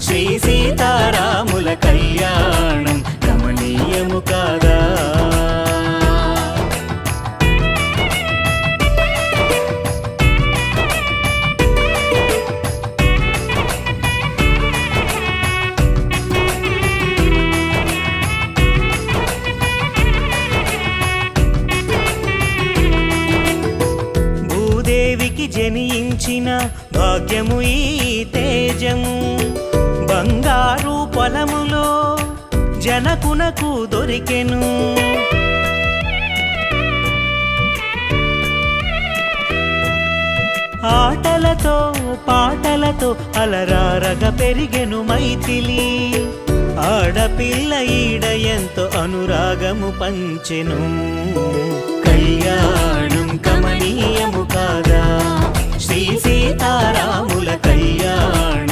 శ్రీ సీతారాముల కళ్యాణం కమనీయము కాదా. భూదేవికి జనించిన భాగ్యము ఈ తేజము, బంగారు పొలములో జనకునకు దొరికెను. ఆటలతో పాటలతో అలరారగ పెరిగెను మైథిలి, ఆడపిల్ల ఈడ ఎంతో అనురాగము పంచెను. కళ్యాణం కమనీయము కాదా, శ్రీ సీతారాముల కళ్యాణం.